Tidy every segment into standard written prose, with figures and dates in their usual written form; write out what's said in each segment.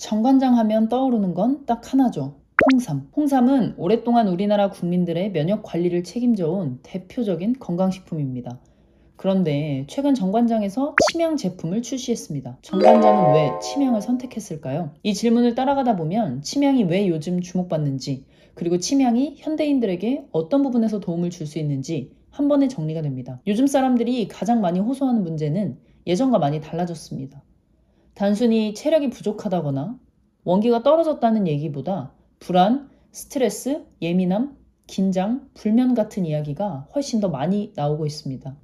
정관장 하면 떠오르는 건 딱 하나죠. 홍삼. 홍삼은 오랫동안 우리나라 국민들의 면역 관리를 책임져온 대표적인 건강식품입니다. 그런데 최근 정관장에서 침양 제품을 출시했습니다. 정관장은 왜 침양을 선택했을까요? 이 질문을 따라가다 보면 침양이 왜 요즘 주목받는지, 그리고 침양이 현대인들에게 어떤 부분에서 도움을 줄 수 있는지 한 번에 정리가 됩니다. 요즘 사람들이 가장 많이 호소하는 문제는 예전과 많이 달라졌습니다. 단순히 체력이 부족하다거나 원기가 떨어졌다는 얘기보다 불안, 스트레스, 예민함, 긴장, 불면 같은 이야기가 훨씬 더 많이 나오고 있습니다.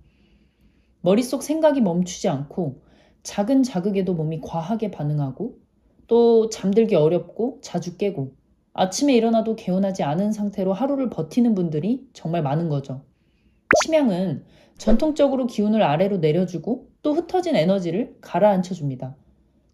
머릿속 생각이 멈추지 않고 작은 자극에도 몸이 과하게 반응하고 또 잠들기 어렵고 자주 깨고 아침에 일어나도 개운하지 않은 상태로 하루를 버티는 분들이 정말 많은 거죠. 침양은 전통적으로 기운을 아래로 내려주고 또 흩어진 에너지를 가라앉혀줍니다.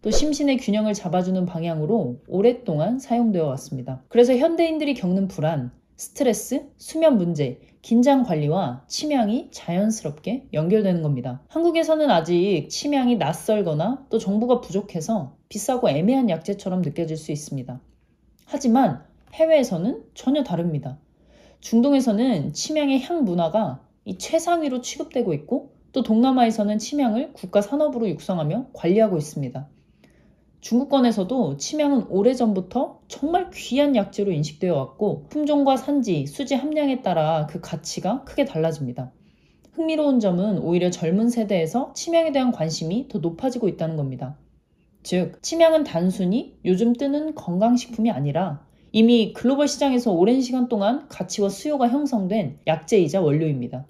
또 심신의 균형을 잡아주는 방향으로 오랫동안 사용되어 왔습니다. 그래서 현대인들이 겪는 불안, 스트레스, 수면 문제, 긴장 관리와 침양이 자연스럽게 연결되는 겁니다. 한국에서는 아직 침양이 낯설거나 또 정보가 부족해서 비싸고 애매한 약재처럼 느껴질 수 있습니다. 하지만 해외에서는 전혀 다릅니다. 중동에서는 침양의 향 문화가 이 최상위로 취급되고 있고 또 동남아에서는 침양을 국가 산업으로 육성하며 관리하고 있습니다. 중국권에서도 침양은 오래전부터 정말 귀한 약재로 인식되어 왔고 품종과 산지, 수지 함량에 따라 그 가치가 크게 달라집니다. 흥미로운 점은 오히려 젊은 세대에서 침양에 대한 관심이 더 높아지고 있다는 겁니다. 즉, 침양은 단순히 요즘 뜨는 건강식품이 아니라 이미 글로벌 시장에서 오랜 시간 동안 가치와 수요가 형성된 약재이자 원료입니다.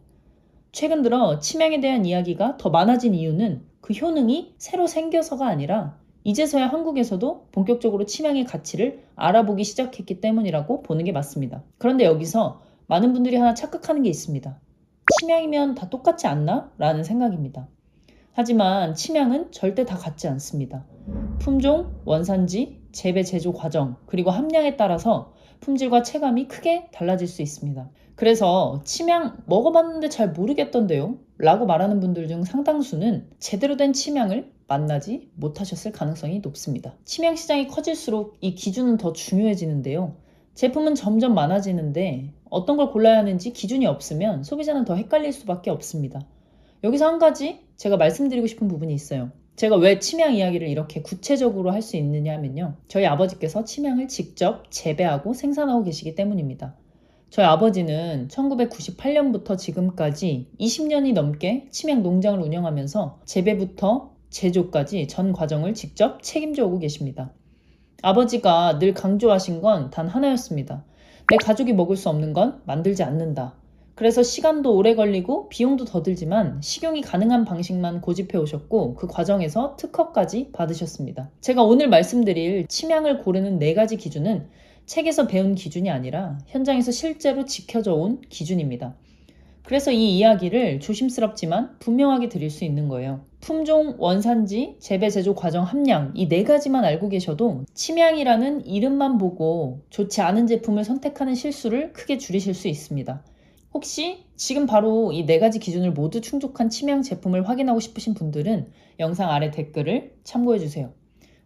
최근 들어 침양에 대한 이야기가 더 많아진 이유는 그 효능이 새로 생겨서가 아니라 이제서야 한국에서도 본격적으로 침양의 가치를 알아보기 시작했기 때문이라고 보는 게 맞습니다. 그런데 여기서 많은 분들이 하나 착각하는 게 있습니다. 침양이면 다 똑같지 않나? 라는 생각입니다. 하지만 침양은 절대 다 같지 않습니다. 품종, 원산지, 재배 제조 과정, 그리고 함량에 따라서 품질과 체감이 크게 달라질 수 있습니다. 그래서 침양 먹어봤는데 잘 모르겠던데요? 라고 말하는 분들 중 상당수는 제대로 된 침양을 만나지 못하셨을 가능성이 높습니다. 침양 시장이 커질수록 이 기준은 더 중요해지는데요. 제품은 점점 많아지는데 어떤 걸 골라야 하는지 기준이 없으면 소비자는 더 헷갈릴 수밖에 없습니다. 여기서 한 가지 제가 말씀드리고 싶은 부분이 있어요. 제가 왜 침양 이야기를 이렇게 구체적으로 할 수 있느냐 하면요. 저희 아버지께서 침양을 직접 재배하고 생산하고 계시기 때문입니다. 저희 아버지는 1998년부터 지금까지 20년이 넘게 침양 농장을 운영하면서 재배부터 제조까지 전 과정을 직접 책임져 오고 계십니다. 아버지가 늘 강조하신 건 단 하나였습니다. 내 가족이 먹을 수 없는 건 만들지 않는다. 그래서 시간도 오래 걸리고 비용도 더 들지만 식용이 가능한 방식만 고집해 오셨고 그 과정에서 특허까지 받으셨습니다. 제가 오늘 말씀드릴 침양을 고르는 4가지 기준은 책에서 배운 기준이 아니라 현장에서 실제로 지켜져 온 기준입니다. 그래서 이 이야기를 조심스럽지만 분명하게 드릴 수 있는 거예요. 품종, 원산지, 재배, 제조 과정, 함량 이 4가지만 알고 계셔도 침양이라는 이름만 보고 좋지 않은 제품을 선택하는 실수를 크게 줄이실 수 있습니다. 혹시 지금 바로 이 4가지 기준을 모두 충족한 침양 제품을 확인하고 싶으신 분들은 영상 아래 댓글을 참고해주세요.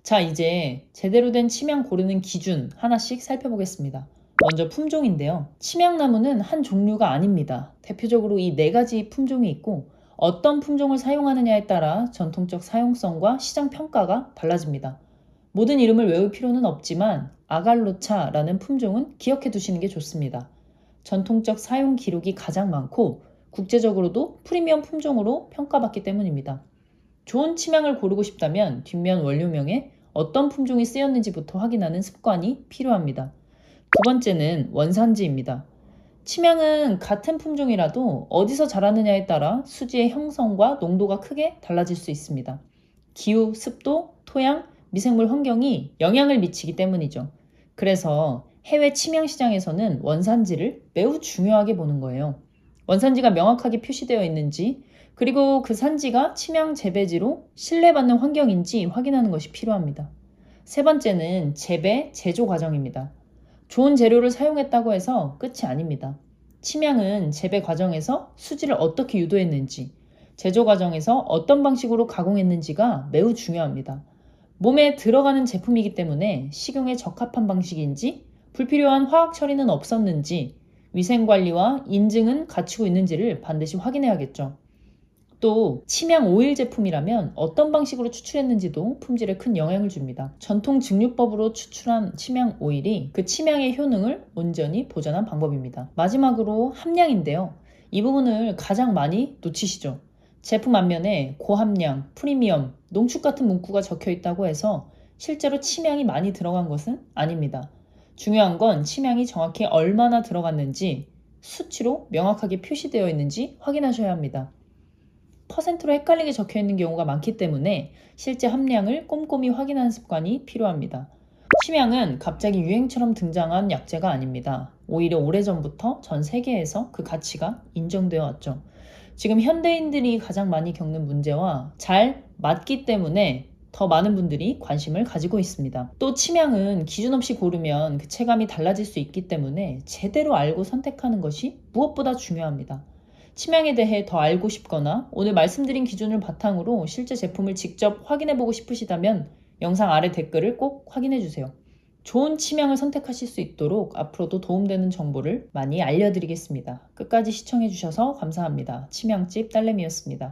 자, 이제 제대로 된 침양 고르는 기준 하나씩 살펴보겠습니다. 먼저 품종인데요. 침양나무는 한 종류가 아닙니다. 대표적으로 이 4가지 품종이 있고 어떤 품종을 사용하느냐에 따라 전통적 사용성과 시장 평가가 달라집니다. 모든 이름을 외울 필요는 없지만 아갈로차라는 품종은 기억해 두시는 게 좋습니다. 전통적 사용 기록이 가장 많고 국제적으로도 프리미엄 품종으로 평가받기 때문입니다. 좋은 침양을 고르고 싶다면 뒷면 원료명에 어떤 품종이 쓰였는지부터 확인하는 습관이 필요합니다. 두 번째는 원산지입니다. 침양은 같은 품종이라도 어디서 자라느냐에 따라 수지의 형성과 농도가 크게 달라질 수 있습니다. 기후, 습도, 토양, 미생물 환경이 영향을 미치기 때문이죠. 그래서 해외 침양 시장에서는 원산지를 매우 중요하게 보는 거예요. 원산지가 명확하게 표시되어 있는지 그리고 그 산지가 침양 재배지로 신뢰받는 환경인지 확인하는 것이 필요합니다. 세 번째는 재배, 제조 과정입니다. 좋은 재료를 사용했다고 해서 끝이 아닙니다. 침양은 재배 과정에서 수질을 어떻게 유도했는지, 제조 과정에서 어떤 방식으로 가공했는지가 매우 중요합니다. 몸에 들어가는 제품이기 때문에 식용에 적합한 방식인지, 불필요한 화학 처리는 없었는지, 위생관리와 인증은 갖추고 있는지를 반드시 확인해야겠죠. 또 침향 오일 제품이라면 어떤 방식으로 추출했는지도 품질에 큰 영향을 줍니다. 전통 증류법으로 추출한 침향 오일이 그 침향의 효능을 온전히 보존한 방법입니다. 마지막으로 함량인데요. 이 부분을 가장 많이 놓치시죠. 제품 앞면에 고함량, 프리미엄, 농축 같은 문구가 적혀 있다고 해서 실제로 침향이 많이 들어간 것은 아닙니다. 중요한 건 침향이 정확히 얼마나 들어갔는지 수치로 명확하게 표시되어 있는지 확인하셔야 합니다. 퍼센트로 헷갈리게 적혀 있는 경우가 많기 때문에 실제 함량을 꼼꼼히 확인하는 습관이 필요합니다. 침향은 갑자기 유행처럼 등장한 약재가 아닙니다. 오히려 오래전부터 전 세계에서 그 가치가 인정되어 왔죠. 지금 현대인들이 가장 많이 겪는 문제와 잘 맞기 때문에 더 많은 분들이 관심을 가지고 있습니다. 또 침향은 기준 없이 고르면 그 체감이 달라질 수 있기 때문에 제대로 알고 선택하는 것이 무엇보다 중요합니다. 침향에 대해 더 알고 싶거나 오늘 말씀드린 기준을 바탕으로 실제 제품을 직접 확인해 보고 싶으시다면 영상 아래 댓글을 꼭 확인해 주세요. 좋은 침향을 선택하실 수 있도록 앞으로도 도움되는 정보를 많이 알려드리겠습니다. 끝까지 시청해 주셔서 감사합니다. 침향집 딸내미였습니다.